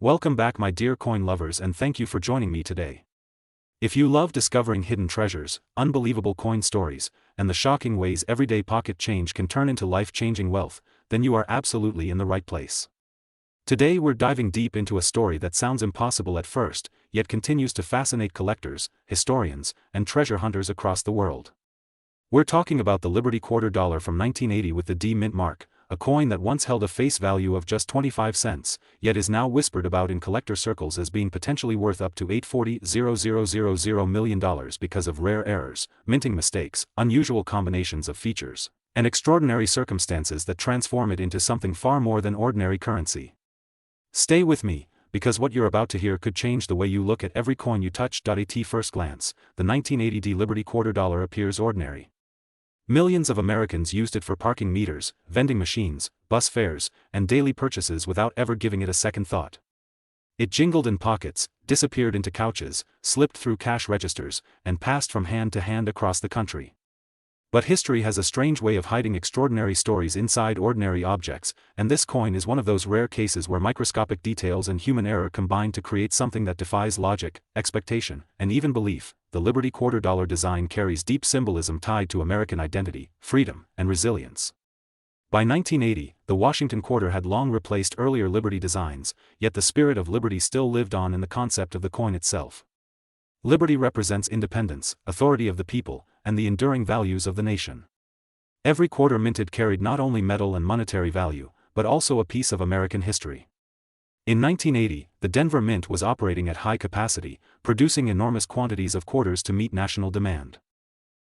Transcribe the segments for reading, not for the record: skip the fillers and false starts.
Welcome back, my dear coin lovers, and thank you for joining me today. If you love discovering hidden treasures, unbelievable coin stories, and the shocking ways everyday pocket change can turn into life-changing wealth, then you are absolutely in the right place. Today we're diving deep into a story that sounds impossible at first, yet continues to fascinate collectors, historians, and treasure hunters across the world. We're talking about the Liberty Quarter Dollar from 1980 with the D mint mark, a coin that once held a face value of just 25 cents, yet is now whispered about in collector circles as being potentially worth up to $840,000 million because of rare errors, minting mistakes, unusual combinations of features, and extraordinary circumstances that transform it into something far more than ordinary currency. Stay with me, because what you're about to hear could change the way you look at every coin you touch. At first glance, the 1980 D Liberty Quarter Dollar appears ordinary. Millions of Americans used it for parking meters, vending machines, bus fares, and daily purchases without ever giving it a second thought. It jingled in pockets, disappeared into couches, slipped through cash registers, and passed from hand to hand across the country. But history has a strange way of hiding extraordinary stories inside ordinary objects, and this coin is one of those rare cases where microscopic details and human error combine to create something that defies logic, expectation, and even belief. The Liberty Quarter Dollar design carries deep symbolism tied to American identity, freedom, and resilience. By 1980, the Washington quarter had long replaced earlier Liberty designs, yet the spirit of liberty still lived on in the concept of the coin itself. Liberty represents independence, authority of the people, and the enduring values of the nation. Every quarter minted carried not only metal and monetary value, but also a piece of American history. In 1980, the Denver Mint was operating at high capacity, producing enormous quantities of quarters to meet national demand.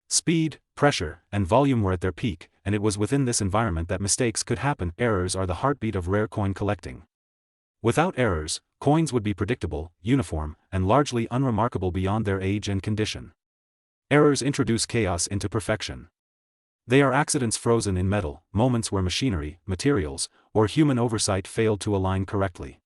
Speed, pressure, and volume were at their peak, and it was within this environment that mistakes could happen. Errors are the heartbeat of rare coin collecting. Without errors, coins would be predictable, uniform, and largely unremarkable beyond their age and condition. Errors introduce chaos into perfection. They are accidents frozen in metal, moments where machinery, materials, or human oversight failed to align correctly.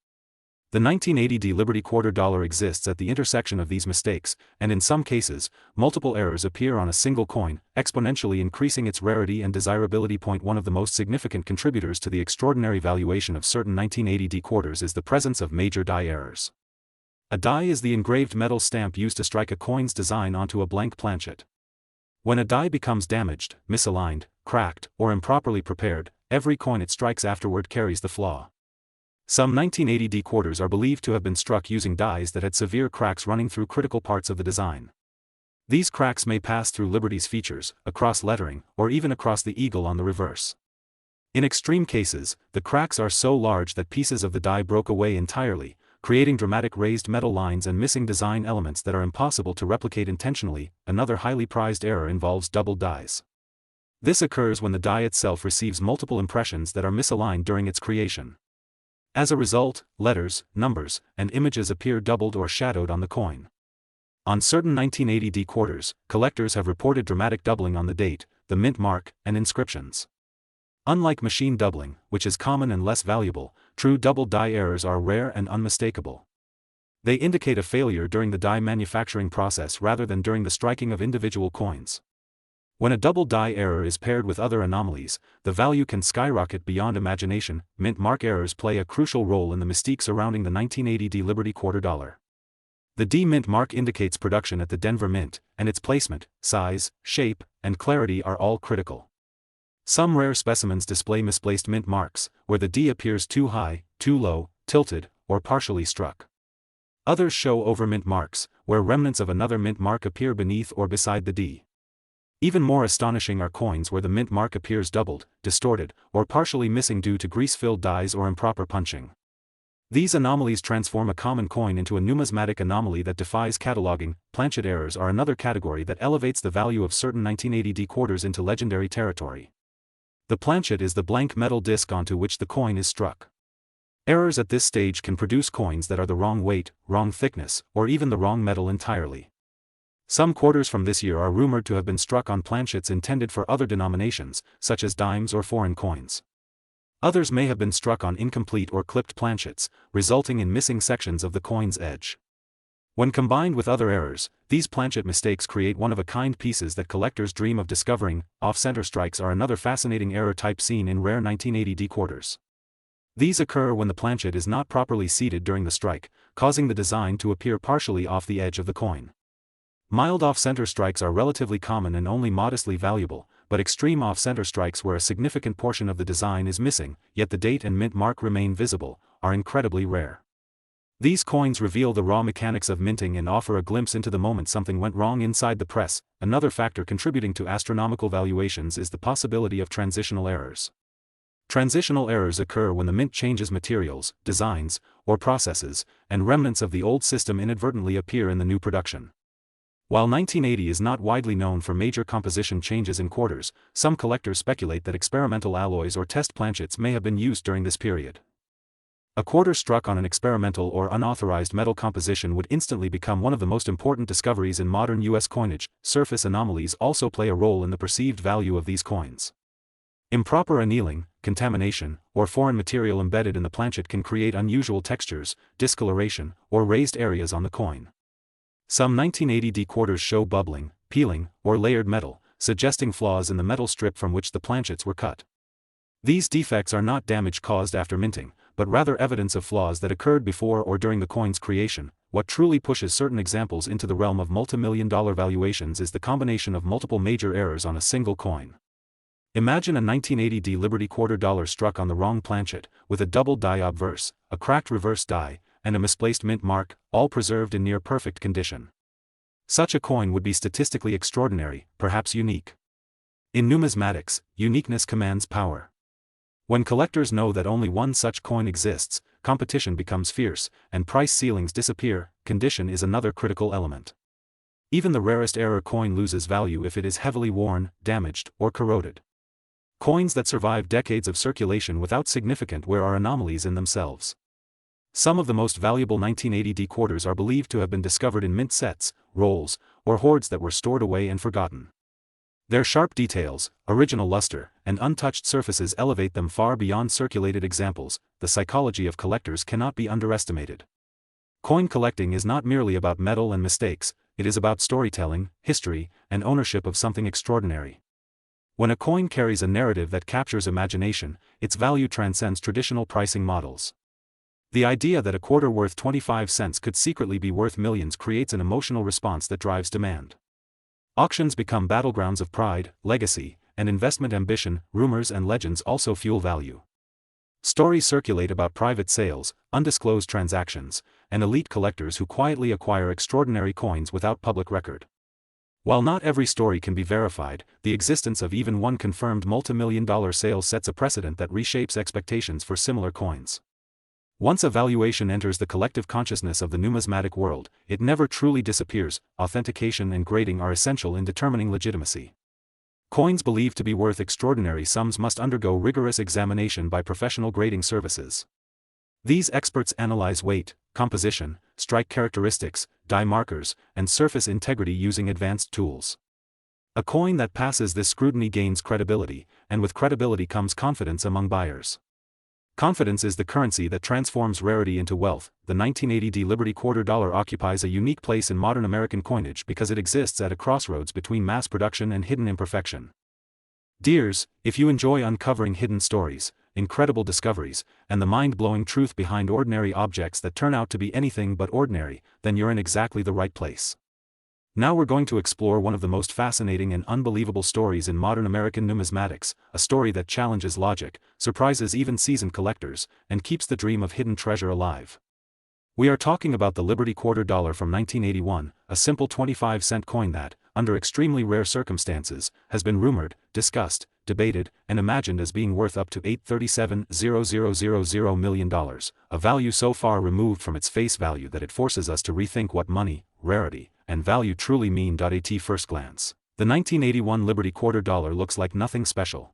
The 1980 D Liberty Quarter Dollar exists at the intersection of these mistakes, and in some cases, multiple errors appear on a single coin, exponentially increasing its rarity and desirability. One of the most significant contributors to the extraordinary valuation of certain 1980 D quarters is the presence of major die errors. A die is the engraved metal stamp used to strike a coin's design onto a blank planchet. When a die becomes damaged, misaligned, cracked, or improperly prepared, every coin it strikes afterward carries the flaw. Some 1980 D quarters are believed to have been struck using dies that had severe cracks running through critical parts of the design. These cracks may pass through Liberty's features, across lettering, or even across the eagle on the reverse. In extreme cases, the cracks are so large that pieces of the die broke away entirely, creating dramatic raised metal lines and missing design elements that are impossible to replicate intentionally. Another highly prized error involves doubled dies. This occurs when the die itself receives multiple impressions that are misaligned during its creation. As a result, letters, numbers, and images appear doubled or shadowed on the coin. On certain 1980 D quarters, collectors have reported dramatic doubling on the date, the mint mark, and inscriptions. Unlike machine doubling, which is common and less valuable, true double die errors are rare and unmistakable. They indicate a failure during the die manufacturing process rather than during the striking of individual coins. When a double die error is paired with other anomalies, the value can skyrocket beyond imagination. Mint mark errors play a crucial role in the mystique surrounding the 1980 D Liberty Quarter Dollar. The D mint mark indicates production at the Denver Mint, and its placement, size, shape, and clarity are all critical. Some rare specimens display misplaced mint marks, where the D appears too high, too low, tilted, or partially struck. Others show over-mint marks, where remnants of another mint mark appear beneath or beside the D. Even more astonishing are coins where the mint mark appears doubled, distorted, or partially missing due to grease-filled dies or improper punching. These anomalies transform a common coin into a numismatic anomaly that defies cataloging. Planchet errors are another category that elevates the value of certain 1980 D quarters into legendary territory. The planchet is the blank metal disc onto which the coin is struck. Errors at this stage can produce coins that are the wrong weight, wrong thickness, or even the wrong metal entirely. Some quarters from this year are rumored to have been struck on planchets intended for other denominations, such as dimes or foreign coins. Others may have been struck on incomplete or clipped planchets, resulting in missing sections of the coin's edge. When combined with other errors, these planchet mistakes create one-of-a-kind pieces that collectors dream of discovering. Off-center strikes are another fascinating error type seen in rare 1980 D quarters. These occur when the planchet is not properly seated during the strike, causing the design to appear partially off the edge of the coin. Mild off-center strikes are relatively common and only modestly valuable, but extreme off-center strikes where a significant portion of the design is missing, yet the date and mint mark remain visible, are incredibly rare. These coins reveal the raw mechanics of minting and offer a glimpse into the moment something went wrong inside the press. Another factor contributing to astronomical valuations is the possibility of transitional errors. Transitional errors occur when the mint changes materials, designs, or processes, and remnants of the old system inadvertently appear in the new production. While 1980 is not widely known for major composition changes in quarters, some collectors speculate that experimental alloys or test planchets may have been used during this period. A quarter struck on an experimental or unauthorized metal composition would instantly become one of the most important discoveries in modern U.S. coinage. Surface anomalies also play a role in the perceived value of these coins. Improper annealing, contamination, or foreign material embedded in the planchet can create unusual textures, discoloration, or raised areas on the coin. Some 1980D quarters show bubbling, peeling, or layered metal, suggesting flaws in the metal strip from which the planchets were cut. These defects are not damage caused after minting, but rather evidence of flaws that occurred before or during the coin's creation. What truly pushes certain examples into the realm of multi-million-dollar valuations is the combination of multiple major errors on a single coin. Imagine a 1980D Liberty $quarter struck on the wrong planchet, with a double die obverse, a cracked reverse die, and a misplaced mint mark, all preserved in near-perfect condition. Such a coin would be statistically extraordinary, perhaps unique. In numismatics, uniqueness commands power. When collectors know that only one such coin exists, competition becomes fierce, and price ceilings disappear. Condition is another critical element. Even the rarest error coin loses value if it is heavily worn, damaged, or corroded. Coins that survive decades of circulation without significant wear are anomalies in themselves. Some of the most valuable 1980D quarters are believed to have been discovered in mint sets, rolls, or hoards that were stored away and forgotten. Their sharp details, original luster, and untouched surfaces elevate them far beyond circulated examples. The psychology of collectors cannot be underestimated. Coin collecting is not merely about metal and mistakes, it is about storytelling, history, and ownership of something extraordinary. When a coin carries a narrative that captures imagination, its value transcends traditional pricing models. The idea that a quarter worth 25 cents could secretly be worth millions creates an emotional response that drives demand. Auctions become battlegrounds of pride, legacy, and investment ambition. Rumors and legends also fuel value. Stories circulate about private sales, undisclosed transactions, and elite collectors who quietly acquire extraordinary coins without public record. While not every story can be verified, the existence of even one confirmed multi-million-dollar sale sets a precedent that reshapes expectations for similar coins. Once a valuation enters the collective consciousness of the numismatic world, it never truly disappears. Authentication and grading are essential in determining legitimacy. Coins believed to be worth extraordinary sums must undergo rigorous examination by professional grading services. These experts analyze weight, composition, strike characteristics, die markers, and surface integrity using advanced tools. A coin that passes this scrutiny gains credibility, and with credibility comes confidence among buyers. Confidence is the currency that transforms rarity into wealth. The 1980D Liberty $quarter occupies a unique place in modern American coinage because it exists at a crossroads between mass production and hidden imperfection. Dears, if you enjoy uncovering hidden stories, incredible discoveries, and the mind-blowing truth behind ordinary objects that turn out to be anything but ordinary, then you're in exactly the right place. Now we're going to explore one of the most fascinating and unbelievable stories in modern American numismatics, a story that challenges logic, surprises even seasoned collectors, and keeps the dream of hidden treasure alive. We are talking about the Liberty $quarter from 1981, a simple 25-cent coin that, under extremely rare circumstances, has been rumored, discussed, debated, and imagined as being worth up to $837,000 million, a value so far removed from its face value that it forces us to rethink what money, rarity, and value truly mean. At first glance, the 1981 Liberty $quarter looks like nothing special.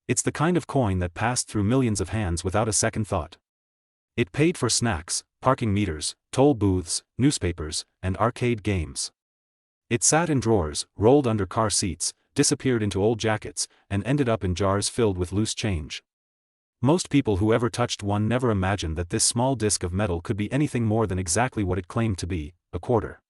It's the kind of coin that passed through millions of hands without a second thought. It paid for snacks, parking meters, toll booths, newspapers, and arcade games. It sat in drawers, rolled under car seats, disappeared into old jackets, and ended up in jars filled with loose change. Most people who ever touched one never imagined that this small disc of metal could be anything more than exactly what it claimed to be, a quarter.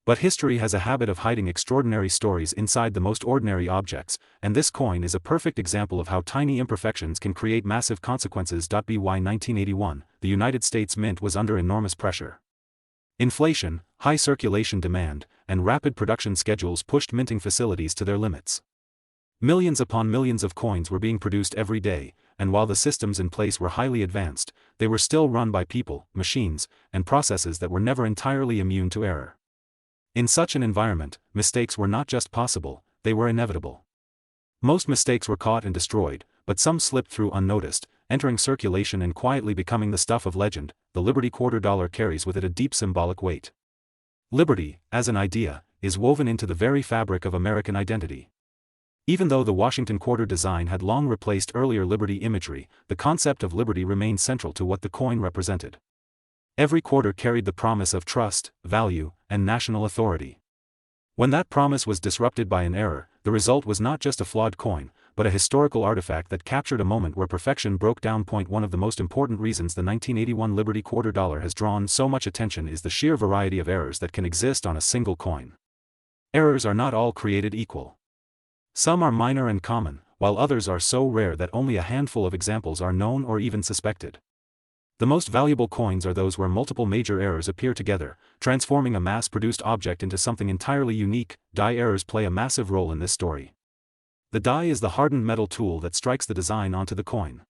But history has a habit of hiding extraordinary stories inside the most ordinary objects, and this coin is a perfect example of how tiny imperfections can create massive consequences. By 1981, the United States Mint was under enormous pressure. Inflation, high circulation demand, and rapid production schedules pushed minting facilities to their limits. Millions upon millions of coins were being produced every day, and while the systems in place were highly advanced, they were still run by people, machines, and processes that were never entirely immune to error. In such an environment, mistakes were not just possible, they were inevitable. Most mistakes were caught and destroyed, but some slipped through unnoticed, entering circulation and quietly becoming the stuff of legend. The Liberty $quarter carries with it a deep symbolic weight. Liberty, as an idea, is woven into the very fabric of American identity. Even though the Washington quarter design had long replaced earlier liberty imagery, the concept of liberty remained central to what the coin represented. Every quarter carried the promise of trust, value, and national authority. When that promise was disrupted by an error, the result was not just a flawed coin, but a historical artifact that captured a moment where perfection broke down. One of the most important reasons the 1981 Liberty $quarter has drawn so much attention is the sheer variety of errors that can exist on a single coin. Errors are not all created equal. Some are minor and common, while others are so rare that only a handful of examples are known or even suspected. The most valuable coins are those where multiple major errors appear together, transforming a mass-produced object into something entirely unique. Die errors play a massive role in this story. The die is the hardened metal tool that strikes the design onto the coin.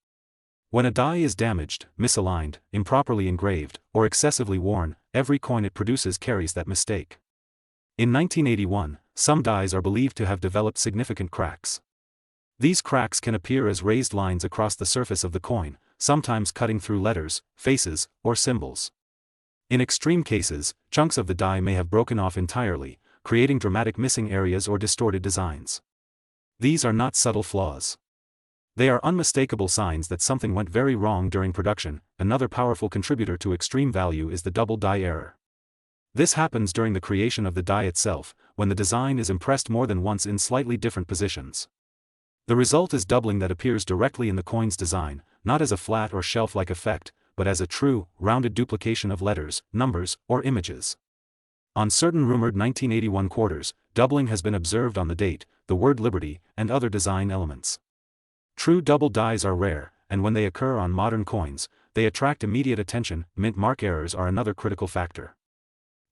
When a die is damaged, misaligned, improperly engraved, or excessively worn, every coin it produces carries that mistake. In 1981, some dies are believed to have developed significant cracks. These cracks can appear as raised lines across the surface of the coin, sometimes cutting through letters, faces, or symbols. In extreme cases, chunks of the die may have broken off entirely, creating dramatic missing areas or distorted designs. These are not subtle flaws. They are unmistakable signs that something went very wrong during production. Another powerful contributor to extreme value is the double die error. This happens during the creation of the die itself, when the design is impressed more than once in slightly different positions. The result is doubling that appears directly in the coin's design, not as a flat or shelf-like effect, but as a true, rounded duplication of letters, numbers, or images. On certain rumored 1981 quarters, doubling has been observed on the date, the word liberty, and other design elements. True double dies are rare, and when they occur on modern coins, they attract immediate attention. Mint mark errors are another critical factor.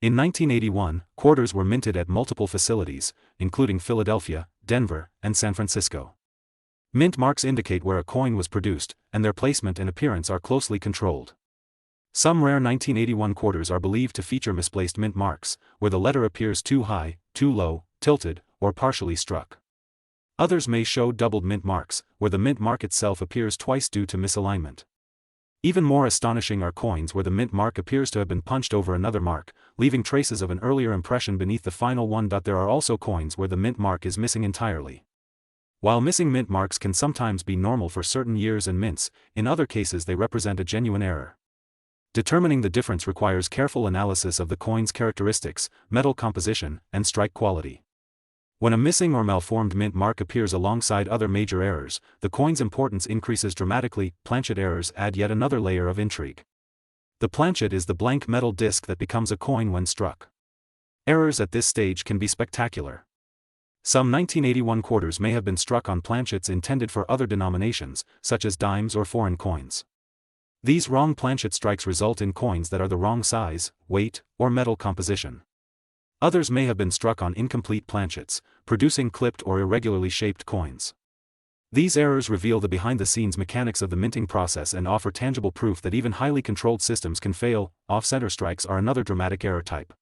In 1981, quarters were minted at multiple facilities, including Philadelphia, Denver, and San Francisco. Mint marks indicate where a coin was produced, and their placement and appearance are closely controlled. Some rare 1981 quarters are believed to feature misplaced mint marks, where the letter appears too high, too low, tilted, or partially struck. Others may show doubled mint marks, where the mint mark itself appears twice due to misalignment. Even more astonishing are coins where the mint mark appears to have been punched over another mark, leaving traces of an earlier impression beneath the final one. There are also coins where the mint mark is missing entirely. While missing mint marks can sometimes be normal for certain years and mints, in other cases they represent a genuine error. Determining the difference requires careful analysis of the coin's characteristics, metal composition, and strike quality. When a missing or malformed mint mark appears alongside other major errors, the coin's importance increases dramatically. Planchet errors add yet another layer of intrigue. The planchet is the blank metal disc that becomes a coin when struck. Errors at this stage can be spectacular. Some 1981 quarters may have been struck on planchets intended for other denominations, such as dimes or foreign coins. These wrong planchet strikes result in coins that are the wrong size, weight, or metal composition. Others may have been struck on incomplete planchets, producing clipped or irregularly shaped coins. These errors reveal the behind-the-scenes mechanics of the minting process and offer tangible proof that even highly controlled systems can fail. Off-center strikes are another dramatic error type.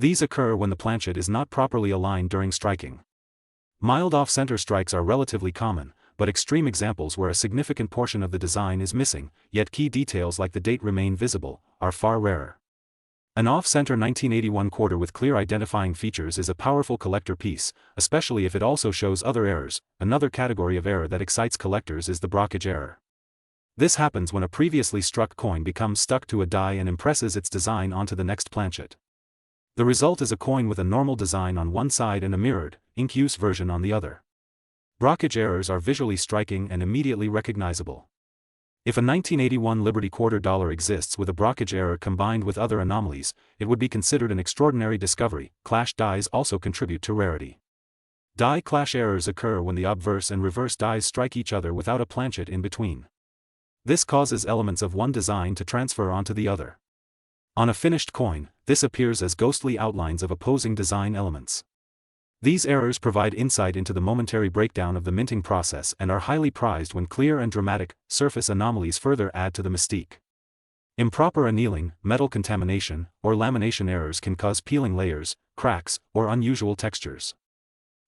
These occur when the planchet is not properly aligned during striking. Mild off-center strikes are relatively common, but extreme examples where a significant portion of the design is missing, yet key details like the date remain visible, are far rarer. An off-center 1981 quarter with clear identifying features is a powerful collector piece, especially if it also shows other errors. Another category of error that excites collectors is the brockage error. This happens when a previously struck coin becomes stuck to a die and impresses its design onto the next planchet. The result is a coin with a normal design on one side and a mirrored, in-use version on the other. Brockage errors are visually striking and immediately recognizable. If a 1981 Liberty quarter dollar exists with a brokerage error combined with other anomalies, it would be considered an extraordinary discovery. Clash dies also contribute to rarity. Die clash errors occur when the obverse and reverse dies strike each other without a planchet in between. This causes elements of one design to transfer onto the other. On a finished coin, this appears as ghostly outlines of opposing design elements. These errors provide insight into the momentary breakdown of the minting process and are highly prized when clear and dramatic, surface anomalies further add to the mystique. Improper annealing, metal contamination, or lamination errors can cause peeling layers, cracks, or unusual textures.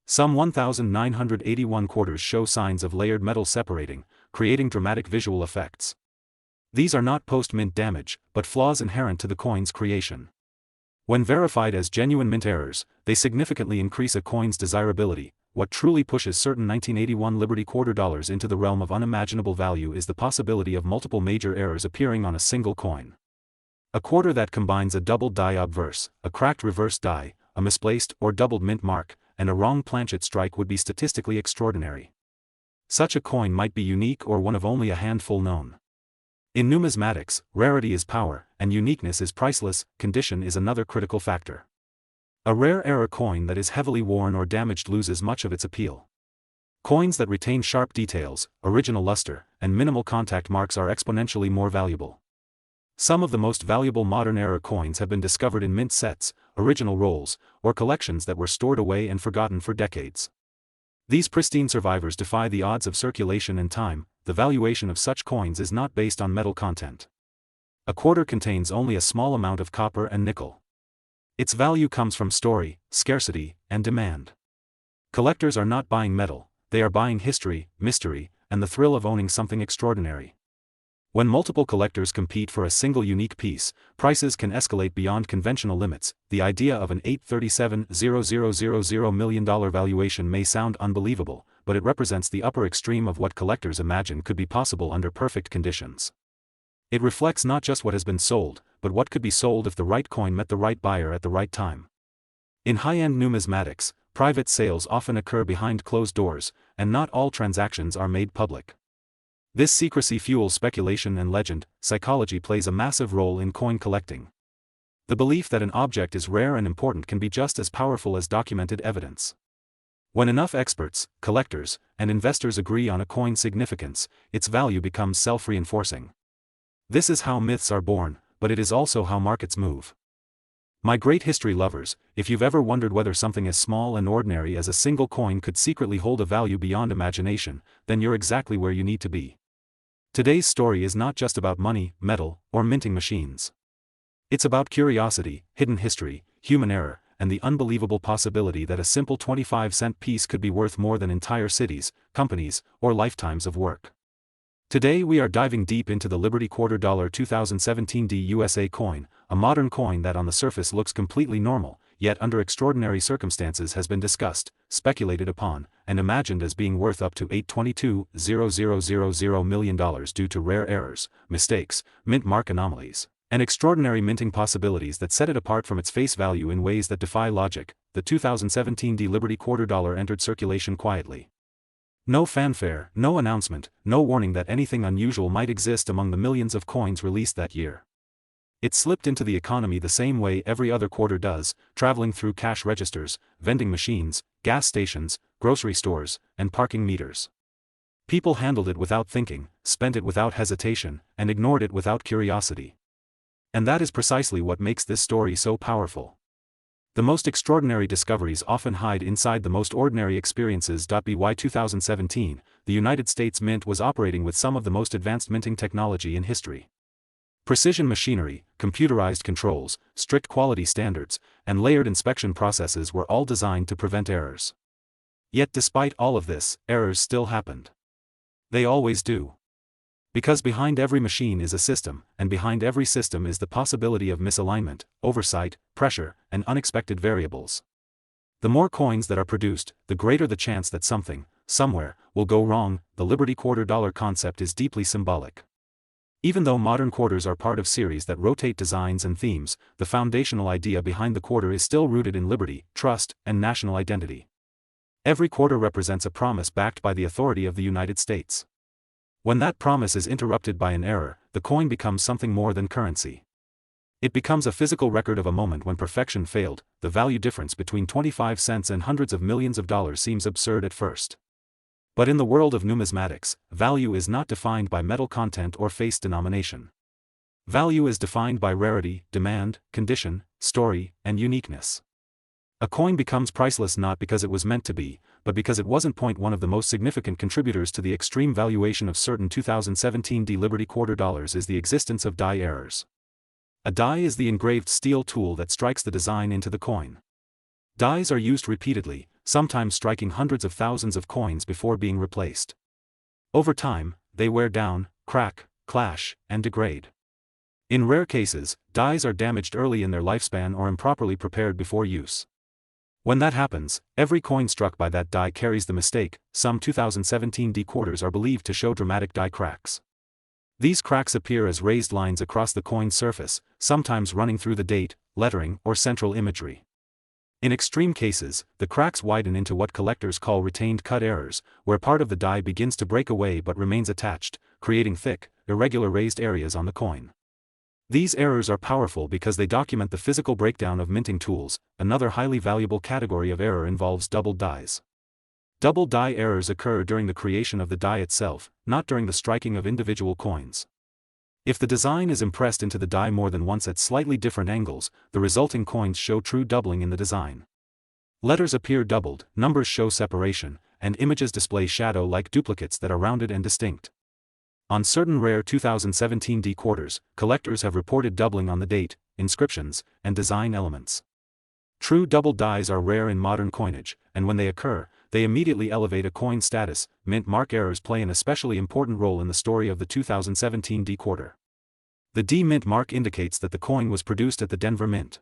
Some 1,981 quarters show signs of layered metal separating, creating dramatic visual effects. These are not post-mint damage, but flaws inherent to the coin's creation. When verified as genuine mint errors, they significantly increase a coin's desirability. What truly pushes certain 1981 Liberty quarter dollars into the realm of unimaginable value is the possibility of multiple major errors appearing on a single coin. A quarter that combines a doubled die obverse, a cracked reverse die, a misplaced or doubled mint mark, and a wrong planchet strike would be statistically extraordinary. Such a coin might be unique or one of only a handful known. In numismatics, rarity is power, and uniqueness is priceless. Condition is another critical factor. A rare error coin that is heavily worn or damaged loses much of its appeal. Coins that retain sharp details, original luster, and minimal contact marks are exponentially more valuable. Some of the most valuable modern error coins have been discovered in mint sets, original rolls, or collections that were stored away and forgotten for decades. These pristine survivors defy the odds of circulation and time. The valuation of such coins is not based on metal content. A quarter contains only a small amount of copper and nickel. Its value comes from story, scarcity, and demand. Collectors are not buying metal, they are buying history, mystery, and the thrill of owning something extraordinary. When multiple collectors compete for a single unique piece, prices can escalate beyond conventional limits. The idea of an $837,000 million valuation may sound unbelievable, but it represents the upper extreme of what collectors imagine could be possible under perfect conditions. It reflects not just what has been sold, but what could be sold if the right coin met the right buyer at the right time. In high-end numismatics, private sales often occur behind closed doors, and not all transactions are made public. This secrecy fuels speculation and legend. Psychology plays a massive role in coin collecting. The belief that an object is rare and important can be just as powerful as documented evidence. When enough experts, collectors, and investors agree on a coin's significance, its value becomes self-reinforcing. This is how myths are born, but it is also how markets move. My great history lovers, if you've ever wondered whether something as small and ordinary as a single coin could secretly hold a value beyond imagination, then you're exactly where you need to be. Today's story is not just about money, metal, or minting machines. It's about curiosity, hidden history, human error, and the unbelievable possibility that a simple 25-cent piece could be worth more than entire cities, companies, or lifetimes of work. Today we are diving deep into the Liberty quarter dollar 2017 U.S.A. coin, a modern coin that on the surface looks completely normal, yet under extraordinary circumstances has been discussed, speculated upon, and imagined as being worth up to $822,000 million due to rare errors, mistakes, mint mark anomalies, and extraordinary minting possibilities that set it apart from its face value in ways that defy logic. The 2017 Liberty quarter dollar entered circulation quietly. No fanfare, no announcement, no warning that anything unusual might exist among the millions of coins released that year. It slipped into the economy the same way every other quarter does, traveling through cash registers, vending machines, gas stations, grocery stores, and parking meters. People handled it without thinking, spent it without hesitation, and ignored it without curiosity. And that is precisely what makes this story so powerful. The most extraordinary discoveries often hide inside the most ordinary experiences. By 2017, the United States Mint was operating with some of the most advanced minting technology in history. Precision machinery, computerized controls, strict quality standards, and layered inspection processes were all designed to prevent errors. Yet despite all of this, errors still happened. They always do. Because behind every machine is a system, and behind every system is the possibility of misalignment, oversight, pressure, and unexpected variables. The more coins that are produced, the greater the chance that something, somewhere, will go wrong. The Liberty quarter dollar concept is deeply symbolic. Even though modern quarters are part of series that rotate designs and themes, the foundational idea behind the quarter is still rooted in liberty, trust, and national identity. Every quarter represents a promise backed by the authority of the United States. When that promise is interrupted by an error, the coin becomes something more than currency. It becomes a physical record of a moment when perfection failed. The value difference between 25 cents and hundreds of millions of dollars seems absurd at first. But in the world of numismatics, value is not defined by metal content or face denomination. Value is defined by rarity, demand, condition, story, and uniqueness. A coin becomes priceless not because it was meant to be, but because it wasn't. One of the most significant contributors to the extreme valuation of certain 2017 Liberty quarter dollars is the existence of die errors. A die is the engraved steel tool that strikes the design into the coin. Dies are used repeatedly, sometimes striking hundreds of thousands of coins before being replaced. Over time, they wear down, crack, clash, and degrade. In rare cases, dies are damaged early in their lifespan or improperly prepared before use. When that happens, every coin struck by that die carries the mistake. Some 2017 D quarters are believed to show dramatic die cracks. These cracks appear as raised lines across the coin's surface, sometimes running through the date, lettering, or central imagery. In extreme cases, the cracks widen into what collectors call retained cut errors, where part of the die begins to break away but remains attached, creating thick, irregular raised areas on the coin. These errors are powerful because they document the physical breakdown of minting tools. Another highly valuable category of error involves doubled dies. Double die errors occur during the creation of the die itself, not during the striking of individual coins. If the design is impressed into the die more than once at slightly different angles, the resulting coins show true doubling in the design. Letters appear doubled, numbers show separation, and images display shadow-like duplicates that are rounded and distinct. On certain rare 2017 D quarters, collectors have reported doubling on the date, inscriptions, and design elements. True double dies are rare in modern coinage, and when they occur, they immediately elevate a coin's status. Mint mark errors play an especially important role in the story of the 2017 D quarter. The D mint mark indicates that the coin was produced at the Denver Mint.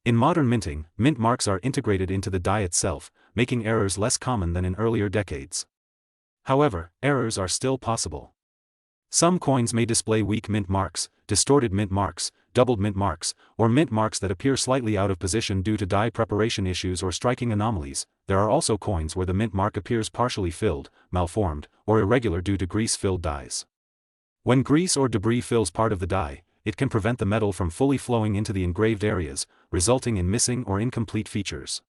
In modern minting, mint marks are integrated into the die itself, making errors less common than in earlier decades. However, errors are still possible. Some coins may display weak mint marks, distorted mint marks, doubled mint marks, or mint marks that appear slightly out of position due to die preparation issues or striking anomalies. There are also coins where the mint mark appears partially filled, malformed, or irregular due to grease-filled dies. When grease or debris fills part of the die, it can prevent the metal from fully flowing into the engraved areas, resulting in missing or incomplete features.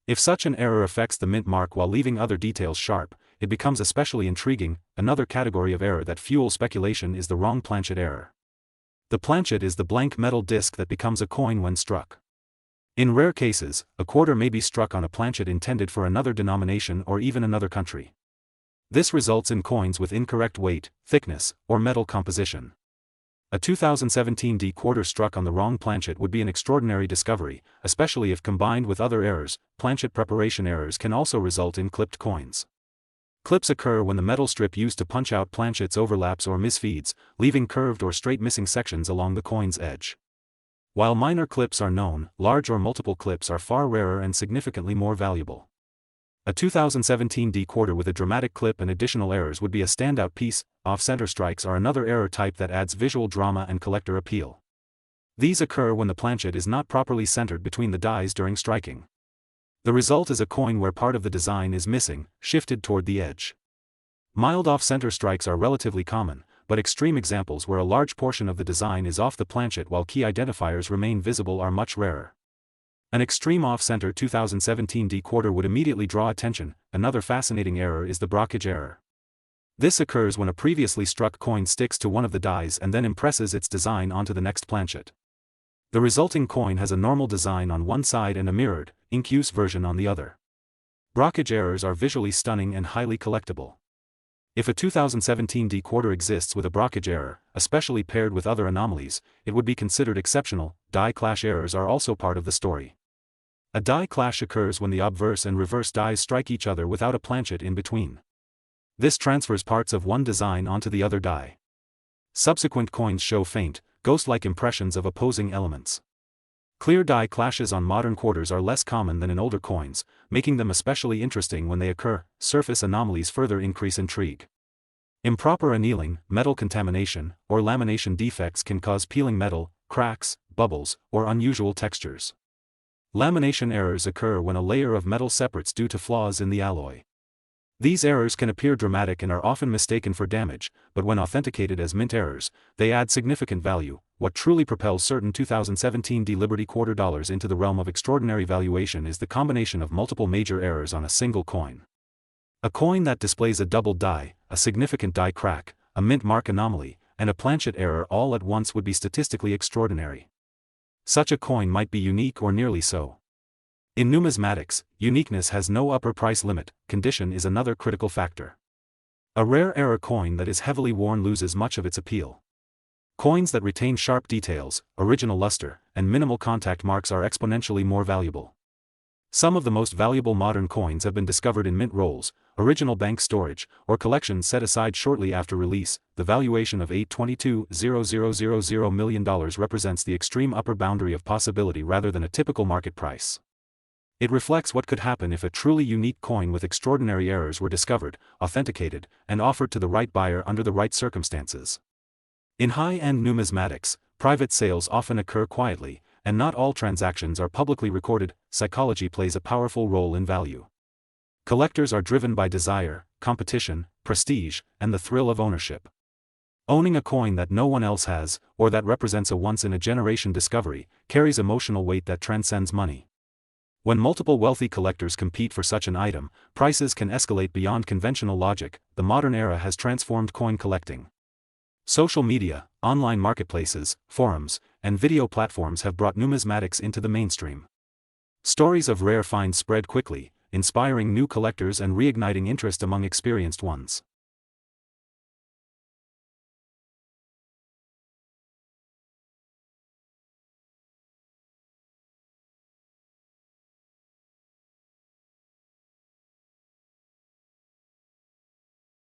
If such an error affects the mint mark while leaving other details sharp, it becomes especially intriguing. Another category of error that fuels speculation is the wrong planchet error. The planchet is the blank metal disc that becomes a coin when struck. In rare cases, a quarter may be struck on a planchet intended for another denomination or even another country. This results in coins with incorrect weight, thickness, or metal composition. A 2017 D quarter struck on the wrong planchet would be an extraordinary discovery, especially if combined with other errors. Planchet preparation errors can also result in clipped coins. Clips occur when the metal strip used to punch out planchets overlaps or misfeeds, leaving curved or straight missing sections along the coin's edge. While minor clips are known, large or multiple clips are far rarer and significantly more valuable. A 2017 D quarter with a dramatic clip and additional errors would be a standout piece. Off-center strikes are another error type that adds visual drama and collector appeal. These occur when the planchet is not properly centered between the dies during striking. The result is a coin where part of the design is missing, shifted toward the edge. Mild off-center strikes are relatively common, but extreme examples where a large portion of the design is off the planchet while key identifiers remain visible are much rarer. An extreme off-center 2017 D quarter would immediately draw attention. Another fascinating error is the brockage error. This occurs when a previously struck coin sticks to one of the dies and then impresses its design onto the next planchet. The resulting coin has a normal design on one side and a mirrored, in-use version on the other. Brockage errors are visually stunning and highly collectible. If a 2017 D quarter exists with a brockage error, especially paired with other anomalies, it would be considered exceptional. Die clash errors are also part of the story. A die clash occurs when the obverse and reverse dies strike each other without a planchet in between. This transfers parts of one design onto the other die. Subsequent coins show faint, ghost-like impressions of opposing elements. Clear die clashes on modern quarters are less common than in older coins, making them especially interesting when they occur. Surface anomalies further increase intrigue. Improper annealing, metal contamination, or lamination defects can cause peeling metal, cracks, bubbles, or unusual textures. Lamination errors occur when a layer of metal separates due to flaws in the alloy. These errors can appear dramatic and are often mistaken for damage, but when authenticated as mint errors, they add significant value. What truly propels certain 2017 Liberty quarter dollars into the realm of extraordinary valuation is the combination of multiple major errors on a single coin. A coin that displays a doubled die, a significant die crack, a mint mark anomaly, and a planchet error all at once would be statistically extraordinary. Such a coin might be unique or nearly so. In numismatics, uniqueness has no upper price limit. Condition is another critical factor. A rare error coin that is heavily worn loses much of its appeal. Coins that retain sharp details, original luster, and minimal contact marks are exponentially more valuable. Some of the most valuable modern coins have been discovered in mint rolls, original bank storage, or collections set aside shortly after release. The valuation of $822,000 million represents the extreme upper boundary of possibility rather than a typical market price. It reflects what could happen if a truly unique coin with extraordinary errors were discovered, authenticated, and offered to the right buyer under the right circumstances. In high-end numismatics, private sales often occur quietly, and not all transactions are publicly recorded. Psychology plays a powerful role in value. Collectors are driven by desire, competition, prestige, and the thrill of ownership. Owning a coin that no one else has, or that represents a once-in-a-generation discovery, carries emotional weight that transcends money. When multiple wealthy collectors compete for such an item, prices can escalate beyond conventional logic. The modern era has transformed coin collecting. Social media, online marketplaces, forums, and video platforms have brought numismatics into the mainstream. Stories of rare finds spread quickly, inspiring new collectors and reigniting interest among experienced ones.